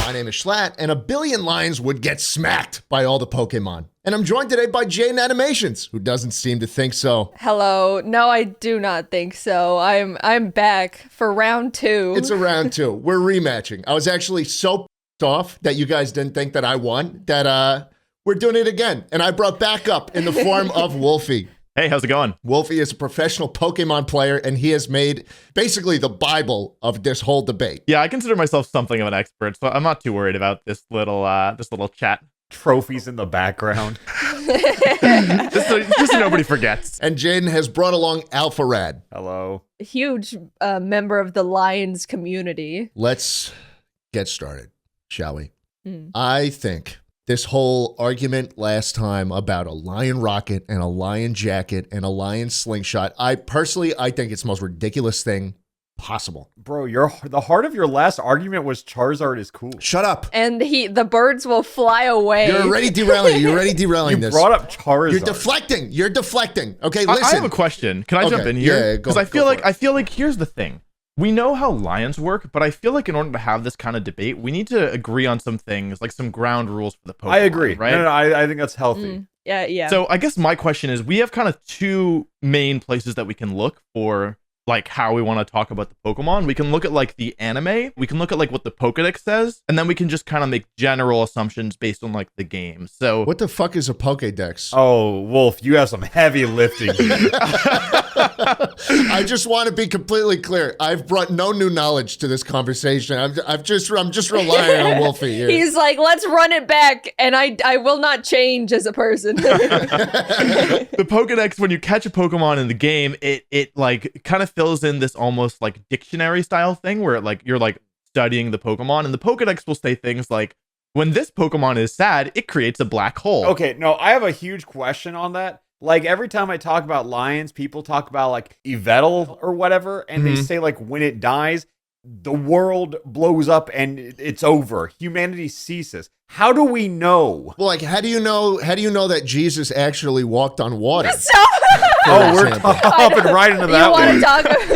My name is Schlatt, and a billion lions would get smacked by all the Pokemon. And I'm joined today by JAIDEN Animations, who doesn't seem to think so. Hello. No, I do not think so. I'm back for round 2. It's a round 2. We're rematching. I was actually so pissed off that you guys didn't think that I won that we're doing it again. And I brought backup in the form of Wolfie. Hey, how's it going? Wolfie is a professional Pokemon player, and he has made basically the Bible of this whole debate. Yeah, I consider myself something of an expert, so I'm not too worried about this little chat. Trophies in the background. just so nobody forgets. And JAIDEN has brought along ALPHARAD. Hello. A huge member of the Lions community. Let's get started, shall we? I think this whole argument last time about a lion rocket and a lion jacket and a lion slingshot, I think it's the most ridiculous thing possible. Bro, the heart of your last argument was Charizard is cool. Shut up. And the birds will fly away. You're already derailing. You're already derailing this. You brought up Charizard. You're deflecting. Okay, listen. I have a question. Can I jump in here? Yeah, because I feel like here's the thing. We know how lions work, but I feel like in order to have this kind of debate, we need to agree on some things, like some ground rules for the Pokemon. I agree. Right? No, I think that's healthy. Yeah. So I guess my question is, we have kind of two main places that we can look for like how we want to talk about the Pokemon. We can look at like the anime, we can look at like what the Pokedex says, and then we can just kind of make general assumptions based on like the game. So what the fuck is a Pokedex? Oh, Wolf, you have some heavy lifting. I just want to be completely clear. I've brought no new knowledge to this conversation. I'm just relying on Wolfie here. He's like, let's run it back, and I will not change as a person. The Pokedex, when you catch a Pokemon in the game, it like kind of fills in this almost like dictionary style thing where like you're like studying the Pokemon, and the Pokedex will say things like, when this Pokemon is sad, it creates a black hole. Okay, no, I have a huge question on that. Like every time I talk about lions, people talk about like Yveltal or whatever, and they say like when it dies, the world blows up and it's over. Humanity ceases. How do we know? Well, like, how do you know that Jesus actually walked on water? Oh, we're hopping right into that one.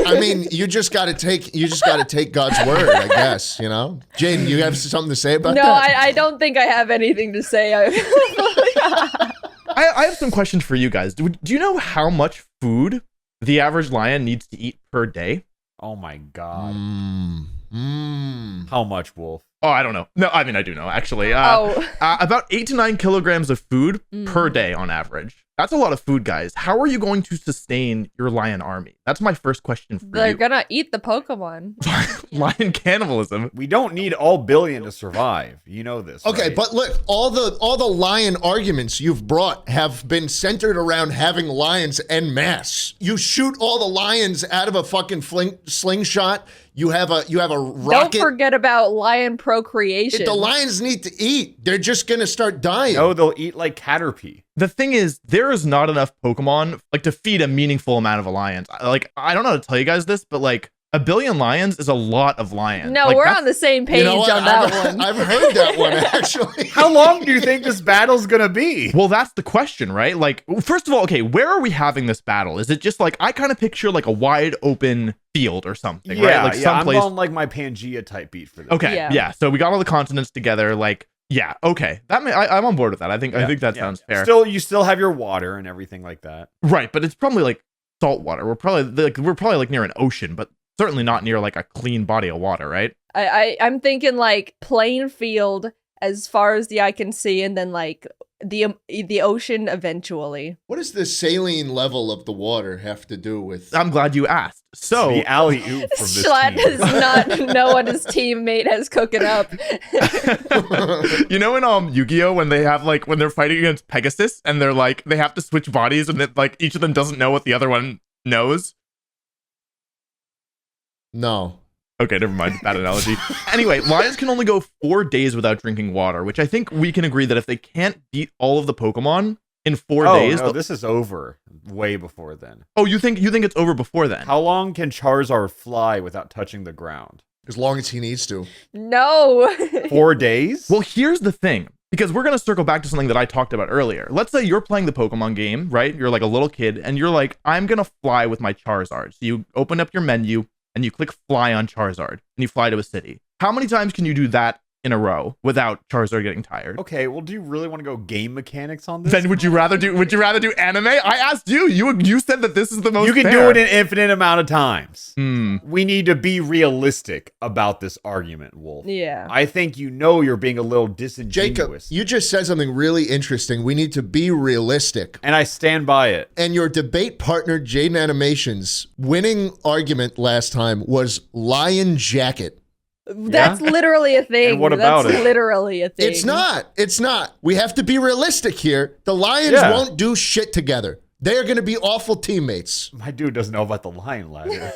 I mean, you just got to take God's word, I guess, you know? Jane, you have something to say about that? No, I don't think I have anything to say. I have some questions for you guys. Do you know how much food the average lion needs to eat per day? Oh my God. How much, Wolf? Oh, I don't know. No, I mean, I do know, actually. About 8 to 9 kilograms of food per day on average. That's a lot of food, guys. How are you going to sustain your lion army? That's my first question for you. They're gonna eat the Pokemon. Lion cannibalism. We don't need all billion to survive. You know this. Okay, right? but look, all the lion arguments you've brought have been centered around having lions en masse. You shoot all the lions out of a fucking slingshot. You have a rocket. Don't forget about lion procreation. If the lions need to eat, they're just gonna start dying. No, they'll eat like Caterpie. The thing is, there is not enough Pokemon like to feed a meaningful amount of lions. Like, I don't know how to tell you guys this, but like 1 billion lions is a lot of lions. No, like, we're on the same page on that one. I've heard that one, actually. How long do you think this battle's gonna be? Well, that's the question, right? Like, first of all, okay, where are we having this battle? Is it just like, I kind of picture like a wide open field or something, right? Like someplace. I'm on like my Pangea type beat for this. Okay, yeah. So we got all the continents together, like, yeah, okay. I'm on board with that. I think that sounds fair. You still have your water and everything like that. Right, but it's probably like salt water. We're probably like near an ocean, but certainly not near like a clean body of water, right? I'm thinking like plain field as far as the eye can see, and then like the ocean eventually. What does the saline level of the water have to do with? I'm glad you asked. So the alley-oop from this Schlatt team. does not know what his teammate has cooking up. You know in Yu-Gi-Oh, when they have like when they're fighting against Pegasus and they're like they have to switch bodies and that like each of them doesn't know what the other one knows? No. Okay, never mind. Bad analogy. Anyway, lions can only go 4 days without drinking water, which I think we can agree that if they can't beat all of the Pokemon in 4 days... No, this is over way before then. Oh, you think it's over before then? How long can Charizard fly without touching the ground? As long as he needs to. No. 4 days? Well, here's the thing. Because we're going to circle back to something that I talked about earlier. Let's say you're playing the Pokemon game, right? You're like a little kid, and you're like, I'm going to fly with my Charizard. So you open up your menu, and you click fly on Charizard, and you fly to a city. How many times can you do that in a row without Charizard getting tired. Okay, well, do you really want to go game mechanics on this? Then would you rather do anime? I asked you. You said that this is the most You can fair. do it an infinite amount of times. Hmm. We need to be realistic about this argument, Wolf. Yeah. I think you're being a little Jacob, disingenuous. you just said something really interesting. We need to be realistic. And I stand by it. And your debate partner, Jaden Animation's winning argument last time was Lion Jacket. That's literally a thing. And what about That's it? literally a thing. It's not. We have to be realistic here. The Lions won't do shit together. They are going to be awful teammates. My dude doesn't know about the lion ladder.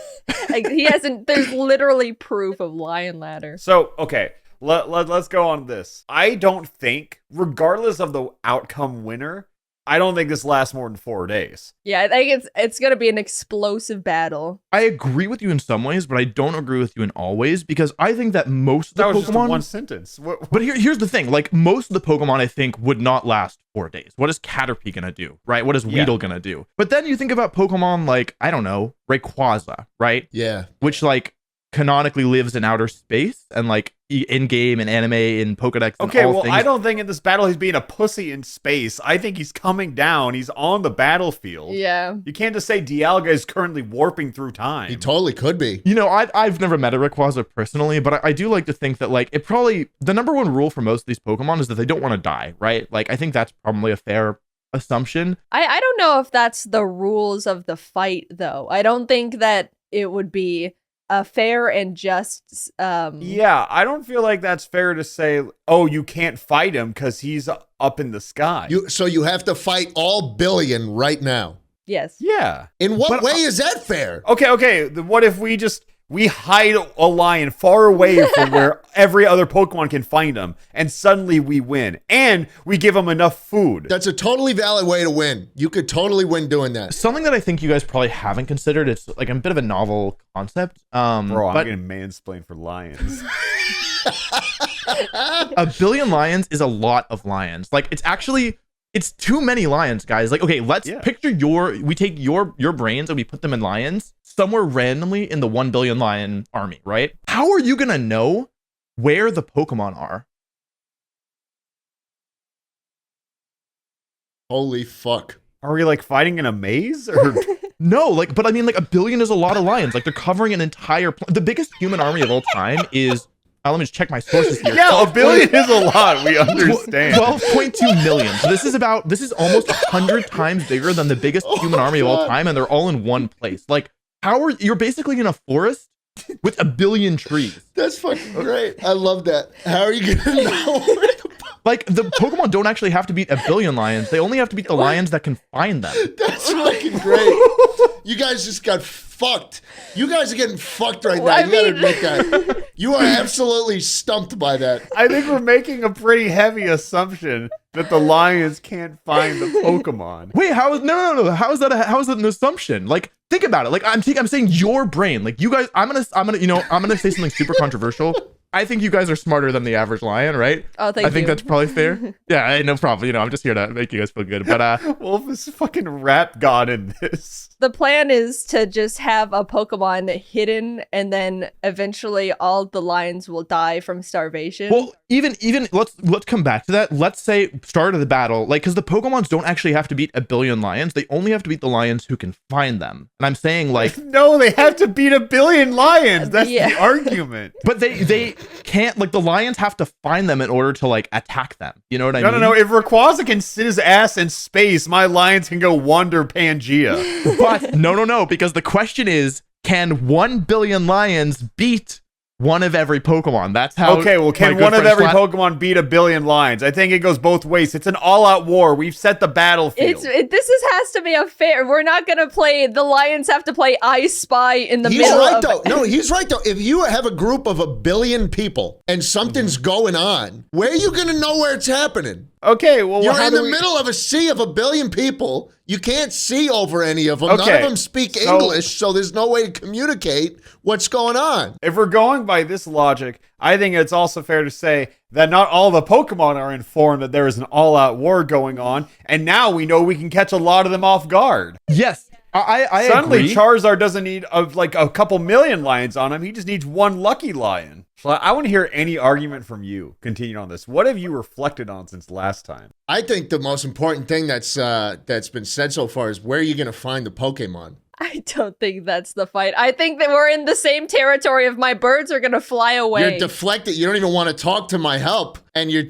Like, he hasn't. There's literally proof of lion ladder. So, okay, let's go on this. I don't think, regardless of the outcome winner, I don't think this lasts more than 4 days. Yeah, I think it's gonna be an explosive battle. I agree with you in some ways, but I don't agree with you in all ways because I think that most of the That was just Pokemon. one sentence. But here's the thing: like most of the Pokemon, I think would not last 4 days. What is Caterpie gonna do, right? What is Weedle gonna do? But then you think about Pokemon like I don't know, Rayquaza, right? Yeah. Which like canonically lives in outer space and like in game and anime and Pokedex. And Okay, all well, things. I don't think in this battle he's being a pussy in space. I think he's coming down. He's on the battlefield. Yeah. You can't just say Dialga is currently warping through time. He totally could be. You know, I've never met a Rayquaza personally, but I do like to think that like it probably the number one rule for most of these Pokemon is that they don't want to die, right? Like I think that's probably a fair assumption. I don't know if that's the rules of the fight though. I don't think that it would be a fair and just Yeah, I don't feel like that's fair to say, oh, you can't fight him because he's up in the sky. So you have to fight all billion right now. Yes. Yeah. In what way is that fair? Okay. What if we hide a lion far away from where every other Pokemon can find him, and suddenly we win, and we give him enough food? That's a totally valid way to win. You could totally win doing that. Something that I think you guys probably haven't considered. It's like a bit of a novel concept. Bro, I'm but getting mansplained for lions. a billion lions is a lot of lions. Like it's too many lions, guys. Like, okay, let's picture we take your brains and we put them in lions somewhere randomly in the 1 billion lion army, right? How are you gonna know where the Pokemon are? Holy fuck. Are we like fighting in a maze? Or No, like, but I mean, like, a billion is a lot of lions. Like, they're covering an entire the biggest human army of all time is. Let me just check my sources here. Yeah, a billion is a lot. We understand. 12.2 million. So this is almost 100 times bigger than the biggest human army of all time, and they're all in one place. Like, you're basically in a forest with a billion trees. That's fucking great. I love that. How are you gonna know? Like, the Pokemon don't actually have to beat a billion lions. They only have to beat the lions that can find them. That's fucking great. You guys just got fucked. You guys are getting fucked right now. You gotta admit that. You are absolutely stumped by that. I think we're making a pretty heavy assumption that the lions can't find the Pokemon. Wait, no. How is that an assumption? Like, think about it. Like, I'm saying your brain. Like, you guys, I'm gonna say something super controversial. I think you guys are smarter than the average lion, right? Oh, thank you. I think that's probably fair. Yeah, no problem. I'm just here to make you guys feel good. But Wolf is fucking rap god in this. The plan is to just have a Pokemon hidden, and then eventually all the lions will die from starvation. well, even let's come back to that. Let's say start of the battle, like, because the Pokemons don't actually have to beat a billion lions. They only have to beat the lions who can find them. And I'm saying, like, No, they have to beat a billion lions. That's the argument. but they can't. Like, the lions have to find them in order to like attack them. You know what I mean? No. If Rayquaza can sit his ass in space, my lions can go wander Pangea. But no, because the question is, can 1 billion lions beat one of every Pokemon? That's how. Okay, well, can one of every Pokemon beat a billion lions? I think it goes both ways. It's an all-out war. We've set the battlefield. Has to be a fair. We're not gonna play. The lions have to play I Spy in the He's middle. right though. No, he's right though. If you have a group of 1 billion people and something's going on, where are you gonna know where it's happening? Okay, well, You're how in do the we- middle of a sea of 1 billion people. You can't see over any of them. None Okay, of them speak so- English, so there's no way to communicate what's going on. If we're going by this logic, I think it's also fair to say that not all the Pokemon are informed that there is an all-out war going on, and now we know we can catch a lot of them off guard. Yes, I Suddenly, agree. Charizard doesn't need like a couple million lions on him. He just needs one lucky lion. So I want to hear any argument from you. Continuing on this, what have you reflected on since last time? I think the most important thing that's been said so far is where are you going to find the Pokemon? I don't think that's the fight. I think that we're in the same territory of my birds are gonna fly away. You're deflected. You don't even want to talk to my help, and you're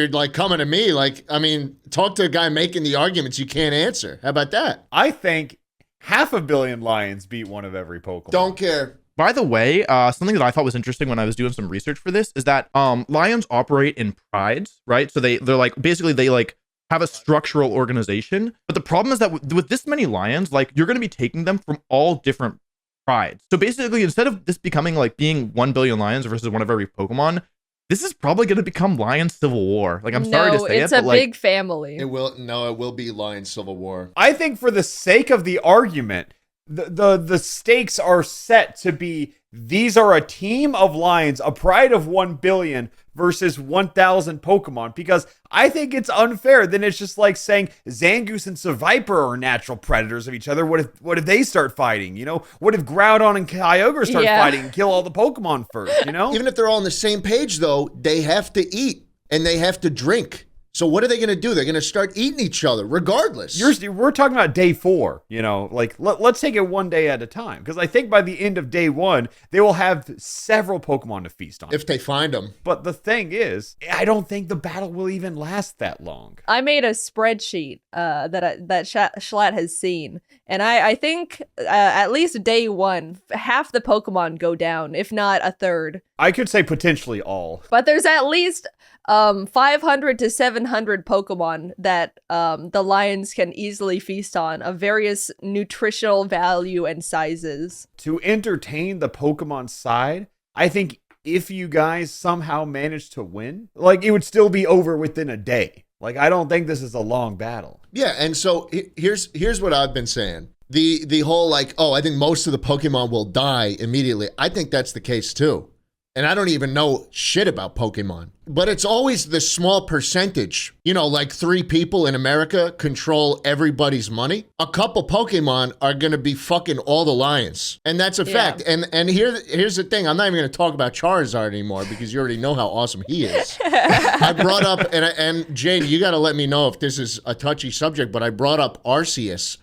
like coming to me. Like, I mean, talk to a guy making the arguments you can't answer. How about that? I think 500 million lions beat one of every Pokemon. Don't care. By the way, something that I thought was interesting when I was doing some research for this is that lions operate in prides, right? So they're like basically they like have a structural organization. But the problem is that with this many lions, like you're going to be taking them from all different prides. So basically, instead of this becoming like being 1 billion lions versus one of every Pokemon, this is probably going to become Lion Civil War. Like, I'm sorry to say it's it, but a big family. It will be Lion Civil War. I think for the sake of the argument, the stakes are set to be these are a team of lions, a pride of 1 billion versus 1,000 Pokemon, because I think it's unfair. Then it's just like saying Zangoose and Seviper are natural predators of each other. What if they start fighting? You know, what if Groudon and Kyogre start fighting and kill all the Pokemon first? You know, even if they're all on the same page, though, they have to eat and they have to drink. So what are they going to do? They're going to start eating each other regardless. We're talking about day 4, you know, like let's take it one day at a time. Because I think by the end of day 1, they will have several Pokemon to feast on. If they find them. But the thing is, I don't think the battle will even last that long. I made a spreadsheet that Schlatt has seen. And I think at least day 1, half the Pokemon go down, if not a third. I could say potentially all. But there's at least 500 to 700 Pokemon that the lions can easily feast on of various nutritional value and sizes. To entertain the Pokemon side, I think if you guys somehow manage to win, like it would still be over within a day. Like, I don't think this is a long battle. Yeah, and so here's what I've been saying. The whole like, oh, I think most of the Pokemon will die immediately. I think that's the case too. And I don't even know shit about Pokemon. But it's always the small percentage. You know, like 3 people in America control everybody's money. A couple Pokemon are going to be fucking all the lions. And that's a fact. And here's the thing. I'm not even going to talk about Charizard anymore because you already know how awesome he is. I brought up, and Jade, you got to let me know if this is a touchy subject, but I brought up Arceus.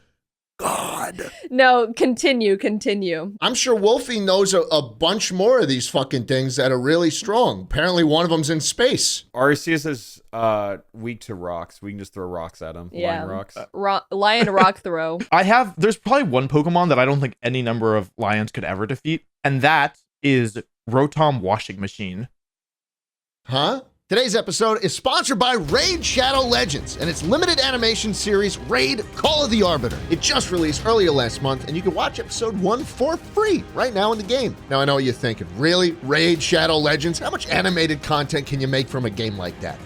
God. No, continue. I'm sure Wolfie knows a bunch more of these fucking things that are really strong. Apparently one of them's in space. Arceus is weak to rocks. We can just throw rocks at him. Yeah. Lion rocks. Lion rock throw. There's probably one Pokemon that I don't think any number of lions could ever defeat, and that is Rotom Washing Machine. Huh? Today's episode is sponsored by Raid Shadow Legends and its limited animation series, Raid Call of the Arbiter. It just released earlier last month, and you can watch episode 1 for free right now in the game. Now, I know what you're thinking. Really? Raid Shadow Legends? How much animated content can you make from a game like that?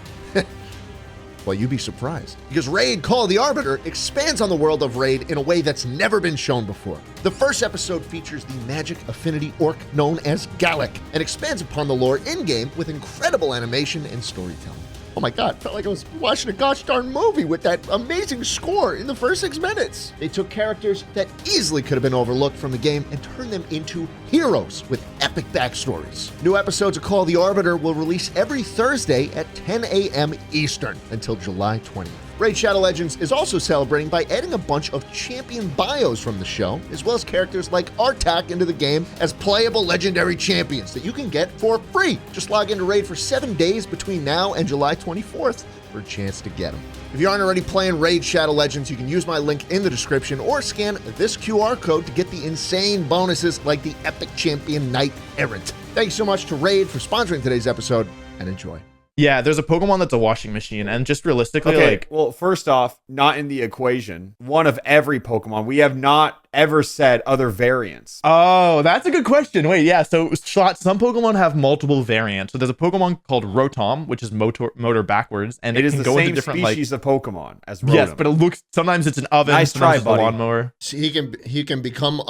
Well, you'd be surprised, because Raid Call of the Arbiter expands on the world of Raid in a way that's never been shown before. The first episode features the magic affinity orc known as Gallic and expands upon the lore in-game with incredible animation and storytelling. Oh my God, felt like I was watching a gosh darn movie with that amazing score in the first 6 minutes. They took characters that easily could have been overlooked from the game and turned them into heroes with epic backstories. New episodes of Call of the Arbiter will release every Thursday at 10 a.m. Eastern until July 20th. Raid Shadow Legends is also celebrating by adding a bunch of champion bios from the show, as well as characters like Artak into the game as playable legendary champions that you can get for free. Just log into Raid for 7 days between now and July 24th for a chance to get them. If you aren't already playing Raid Shadow Legends, you can use my link in the description or scan this QR code to get the insane bonuses like the Epic Champion Knight Errant. Thank you so much to Raid for sponsoring today's episode, and enjoy. Yeah, there's a Pokemon that's a washing machine, and just realistically, Okay, like... well, first off, not in the equation. One of every Pokemon. We have not ever said other variants. Oh, that's a good question. Wait, yeah, so some Pokemon have multiple variants. So there's a Pokemon called Rotom, which is motor backwards, and it is can the go same into different species of Pokemon as Rotom. Yes, but it looks, sometimes it's an oven, Nice sometimes try, it's a buddy. lawnmower. So he can become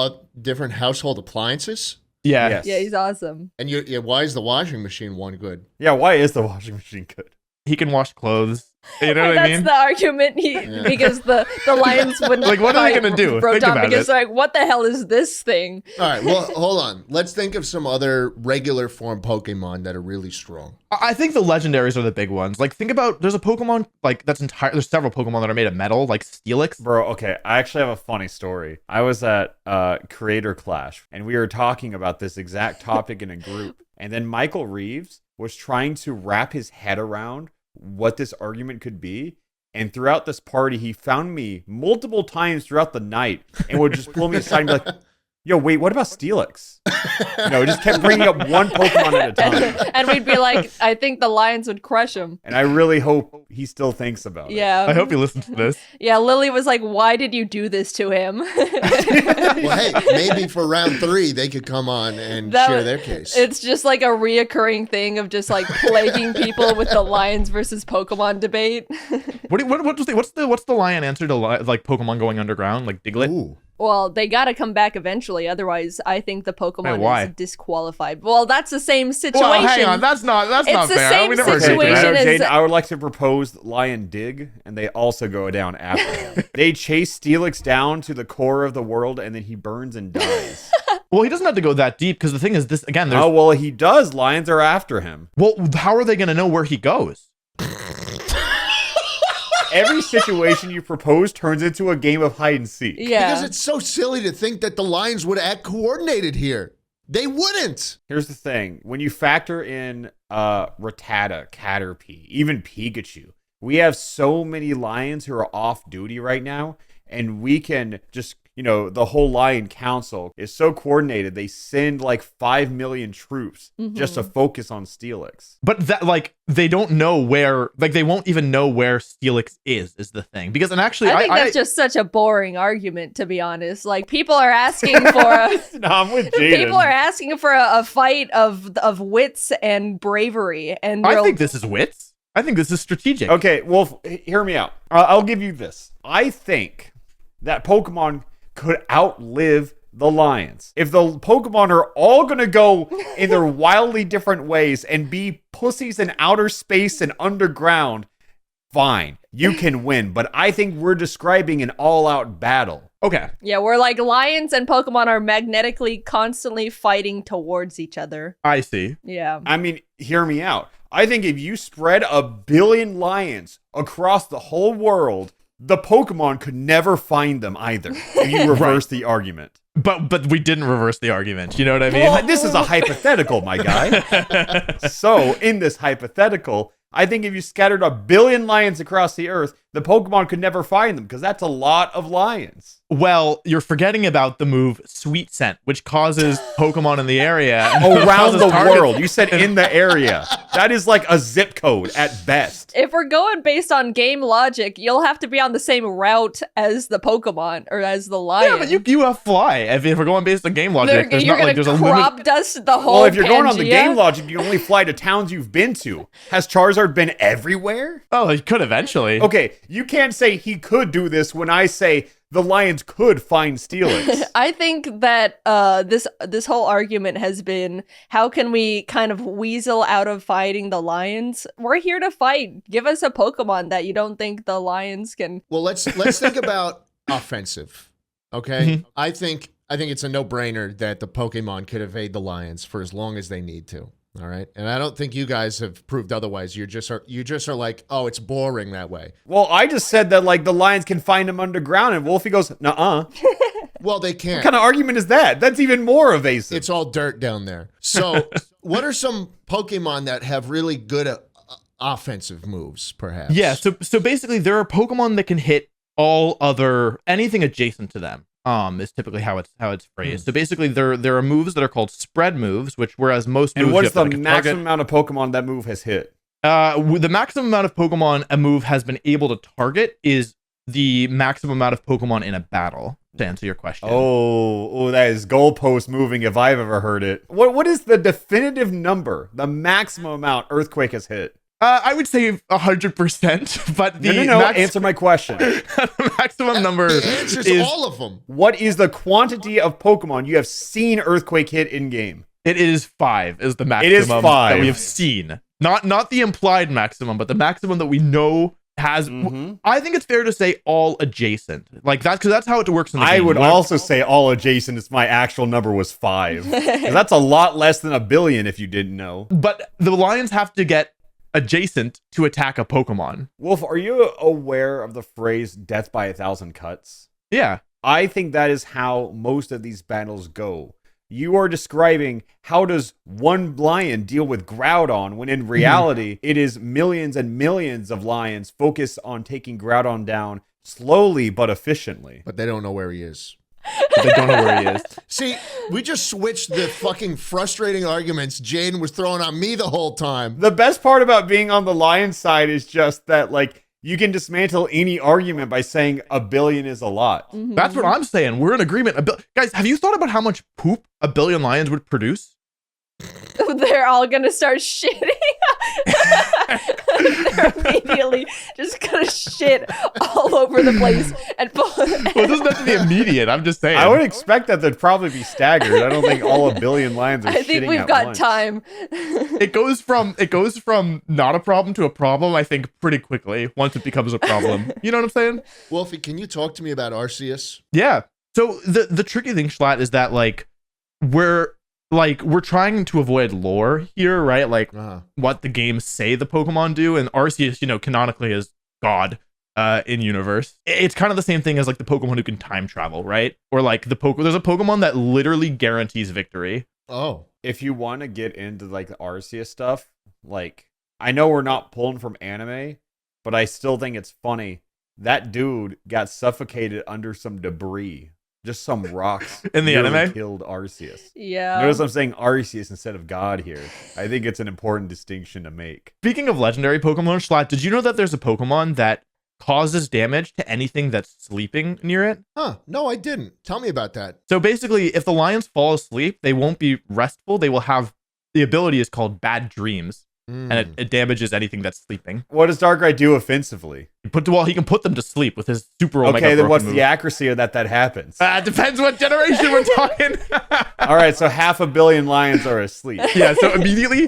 different household appliances? Yeah. Yes. Yeah, he's awesome. And why is the washing machine one good? Yeah, why is the washing machine good? He can wash clothes. You know what I mean? That's the argument because the lions wouldn't Like, what are they fight gonna do? Rotom Think about because it. they're like, what the hell is this thing? All right, well, hold on. Let's think of some other regular form Pokemon that are really strong. I think the legendaries are the big ones. Like, think about, there's a Pokemon, like, there's several Pokemon that are made of metal, like Steelix. Bro, okay, I actually have a funny story. I was at Creator Clash, and we were talking about this exact topic in a group, and then Michael Reeves was trying to wrap his head around what this argument could be, and throughout this party, he found me multiple times throughout the night, and would just pull me aside and be like, yo, wait, what about Steelix? Just kept bringing up one Pokemon at a time. And we'd be like, I think the lions would crush him. And I really hope he still thinks about it. Yeah. I hope you listen to this. Yeah, Lily was like, why did you do this to him? Well, hey, maybe for round 3, they could come on and share their case. It's just like a reoccurring thing of just like plaguing people with the lions versus Pokemon debate. What's the lion answer to like Pokemon going underground, like Diglett? Ooh. Well, they gotta come back eventually. Otherwise, I think the Pokemon why? is disqualified. Well, that's the same situation. Well, hang on, that's not It's the fair. same We never situation agreed to that. as- Jaden, I would like to propose Lion Dig, and they also go down after him. They chase Steelix down to the core of the world, and then he burns and dies. Well, he doesn't have to go that deep because the thing is, this again. There's, Oh, well, he does. Lions are after him. well, how are they going to know where he goes? Every situation you propose turns into a game of hide and seek. Yeah. Because it's so silly to think that the Lions would act coordinated here. They wouldn't. Here's the thing. When you factor in Rattata, Caterpie, even Pikachu, we have so many lions who are off duty right now, and we can just, the whole Lion Council is so coordinated. They send like 5 million troops just to focus on Steelix. But that, like, they don't know where, like, they won't even know where Steelix is the thing. Because, and actually, I think that's just such a boring argument, to be honest. Like, people are asking for No, I'm with Jaden. people are asking for a fight of wits and bravery, and I think this is wits. I think this is strategic. Okay, well, hear me out. I'll give you this. I think that Pokemon could outlive the lions. If the Pokemon are all going to go in their wildly different ways and be pussies in outer space and underground, fine. You can win. But I think we're describing an all-out battle. Okay. Yeah, we're like lions and Pokemon are magnetically constantly fighting towards each other. I see. Yeah. I mean, hear me out. I think if you spread 1 billion lions across the whole world, the Pokemon could never find them either. If you reverse the argument. But we didn't reverse the argument. You know what I mean? Well, this is a hypothetical, my guy. So, in this hypothetical, I think if you scattered 1 billion lions across the earth, the Pokemon could never find them because that's a lot of lions. Well, you're forgetting about the move Sweet Scent, which causes Pokemon in the area Around causes the targets- world. You said in the area. That is like a zip code at best. If we're going based on game logic, you'll have to be on the same route as the Pokemon or as the lion. Yeah, but you have fly. If we're going based on game logic, there's You're not like gonna there's a limit. crop dust the whole Well, if you're going on the Pangea? game logic, you only fly to towns you've been to. Has Charizard been everywhere? Oh, he could eventually. Okay, you can't say he could do this when I say the lions could find Steelix. I think that this whole argument has been, how can we kind of weasel out of fighting the lions? We're here to fight. Give us a Pokemon that you don't think the lions can. Well, let's think about offensive. Okay? I think it's a no-brainer that the Pokemon could evade the Lions for as long as they need to. All right? And I don't think you guys have proved otherwise. You just are like, "Oh, it's boring that way." Well, I just said that like the lions can find him underground, and Wolfie goes, "Nuh-uh." Well, they can't. What kind of argument is that? That's even more evasive. It's all dirt down there. So, what are some Pokemon that have really good offensive moves, perhaps? Yeah, so basically there are Pokemon that can hit anything adjacent to them. Is typically how it's phrased. So basically there are moves that are called spread moves, which whereas most moves and what's you have the to, like, maximum amount of Pokemon that move has hit? the maximum amount of Pokemon a move has been able to target is the maximum amount of Pokemon in a battle, to answer your question. Oh, that is goalpost moving if I've ever heard it. What is the definitive number, the maximum amount Earthquake has hit? I would say 100%, but the No. Answer my question. the maximum number The answer's is all of them. What is the quantity of Pokemon you have seen Earthquake hit in game? it is 5 is the maximum It is 5. that we have seen. Not the implied maximum, but the maximum that we know has, I think it's fair to say all adjacent. Like that's because that's how it works in the game. I would also say all adjacent if my actual number was 5. 'Cause that's a lot less than 1 billion if you didn't know. But the lions have to get adjacent to attack a Pokemon. Wolf, are you aware of the phrase death by 1,000 cuts? Yeah. I think that is how most of these battles go. You are describing how does one lion deal with Groudon when in reality it is millions and millions of lions focused on taking Groudon down slowly but efficiently. But they don't know where he is. But they don't know where he is. See, we just switched the fucking frustrating arguments Jaden was throwing on me the whole time. The best part about being on the lion side is just that, like, you can dismantle any argument by saying 1 billion is a lot. That's what I'm saying. We're in agreement. Guys, have you thought about how much poop 1 billion lions would produce? They're all gonna start shitting. They're immediately just gonna shit all over the place. Well, it doesn't have to be immediate. I'm just saying. I would expect that they'd probably be staggered. I don't think all 1 billion lions are I think shitting we've at got once. time. It goes from not a problem to a problem, I think, pretty quickly once it becomes a problem. You know what I'm saying? Wolfie, can you talk to me about Arceus? Yeah. So the tricky thing, Schlatt, is that we're trying to avoid lore here, right? Like what the games say the Pokemon do, and Arceus, canonically is God in universe. It's kind of the same thing as like the Pokemon who can time travel, right? Or like there's a Pokemon that literally guarantees victory. Oh. If you want to get into like the Arceus stuff, like I know we're not pulling from anime, but I still think it's funny. That dude got suffocated under some debris. Just some rocks in the nearly anime killed Arceus. Yeah. Notice I'm saying Arceus instead of God here. I think it's an important distinction to make. Speaking of legendary Pokemon, Schlatt, did you know that there's a Pokemon that causes damage to anything that's sleeping near it? Huh. No, I didn't. Tell me about that. So basically, if the lions fall asleep, they won't be restful. They will have, the ability is called Bad Dreams, and it damages anything that's sleeping. What does Darkrai do offensively? He can put them to sleep with his super Omega Okay, then what's move. the accuracy of that happens? Depends what generation we're talking. All right, so 500 million lions are asleep. Yeah, so immediately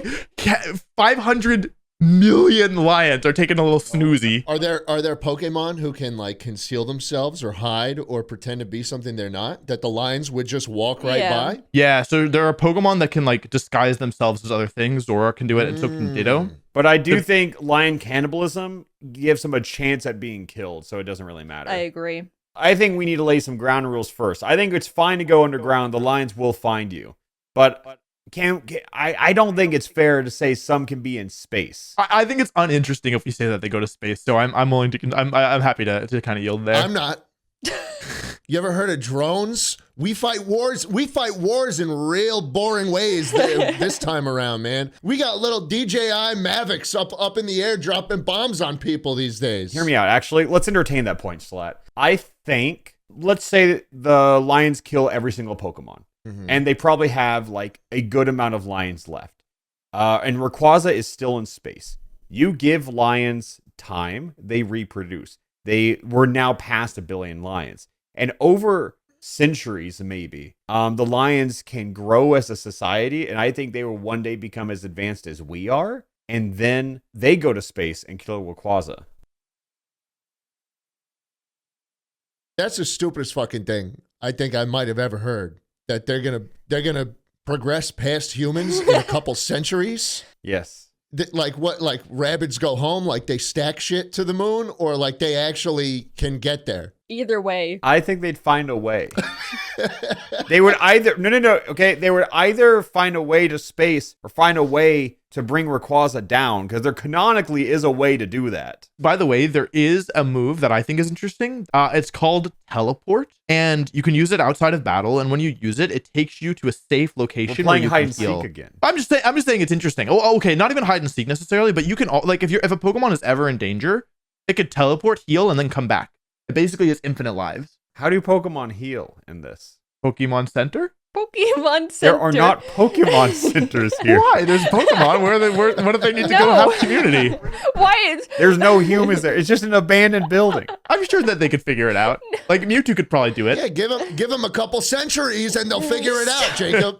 500 million lions are taking a little snoozy. Are there Pokemon who can like conceal themselves or hide or pretend to be something they're not, that the lions would just walk right by? Yeah, so there are Pokemon that can like disguise themselves as other things. Zora can do it, and so can Ditto. But I do think lion cannibalism gives them a chance at being killed, so it doesn't really matter. I agree. I think we need to lay some ground rules first. I think it's fine to go underground. The lions will find you. But I don't think it's fair to say some can be in space. I think it's uninteresting if we say that they go to space. So I'm willing to. I'm happy to kind of yield there. I'm not. You ever heard of drones? We fight wars. We fight wars in real boring ways this time around, man. We got little DJI Mavics up in the air dropping bombs on people these days. Hear me out, actually. Let's entertain that point, Slat. I think, let's say the lions kill every single Pokemon. And they probably have like a good amount of lions left. And Rayquaza is still in space. You give lions time, they reproduce. We're now past 1 billion lions. And over centuries, maybe, the lions can grow as a society. And I think they will one day become as advanced as we are. And then they go to space and kill Rayquaza. That's the stupidest fucking thing I think I might have ever heard. That they're gonna progress past humans in a couple centuries. Yes. Like what? Like rabbits go home? Like they stack shit to the moon, or like they actually can get there? Either way. I think they'd find a way. They would either okay, they would either find a way to space or find a way to bring Rayquaza down, because there canonically is a way to do that. By the way, there is a move that I think is interesting. It's called Teleport, and you can use it outside of battle. And when you use it, it takes you to a safe location. We're playing where you hide can and heal. seek again. I'm just saying it's interesting. Oh, okay, not even hide and seek necessarily, but you can like if a Pokemon is ever in danger, it could teleport, heal, and then come back. It basically is infinite lives. How do Pokemon heal in this? Pokemon Center? Pokemon Center. There are not Pokemon centers here. Why? There's Pokemon. What do they need to go have community? Why is There's no humans there. It's just an abandoned building. I'm sure that they could figure it out. Like Mewtwo could probably do it. Yeah, give them a couple centuries and they'll figure it out, Jacob.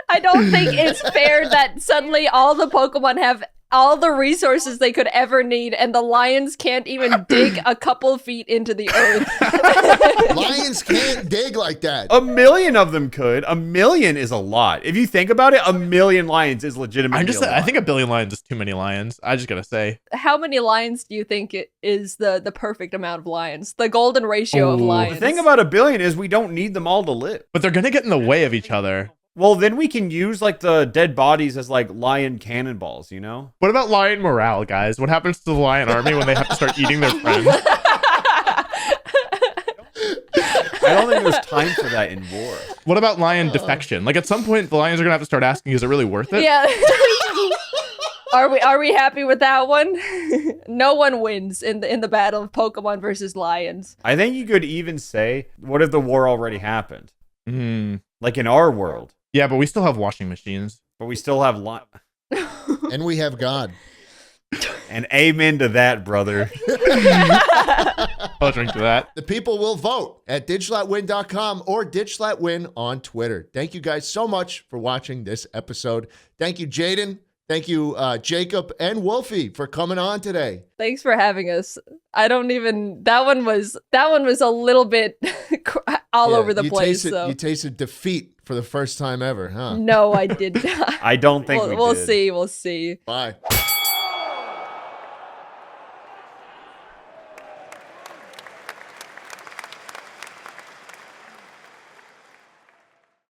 I don't think it's fair that suddenly all the Pokemon have all the resources they could ever need, and the lions can't even dig a couple feet into the earth. Lions can't dig like that. A million of them could. A million is a lot. If you think about it, a million lions is legitimately a lot. I think a billion lions is too many lions. I just gotta say. How many lions do you think it is the perfect amount of lions? The golden ratio of Ooh. lions. The thing about a billion is we don't need them all to live. But they're gonna get in the way of each other. Well, then we can use like the dead bodies as like lion cannonballs, you know? What about lion morale, guys? What happens to the lion army when they have to start eating their friends? I don't think there's time for that in war. What about lion defection? Like at some point, the lions are gonna have to start asking, "Is it really worth it?" Yeah. Are we happy with that one? No one wins in the battle of Pokemon versus lions. I think you could even say, what if the war already happened? Like in our world. Yeah, but we still have washing machines. But we still have And we have God. And amen to that, brother. I'll drink to that. The people will vote at digitalwin.com or digitalwin on Twitter. Thank you guys so much for watching this episode. Thank you, Jaden. Thank you, Jacob and Wolfie, for coming on today. Thanks for having us. I don't even. That one was a little bit all over the place. You tasted defeat for the first time ever, huh? No, I did not. I don't think we we'll did. see. We'll see. Bye.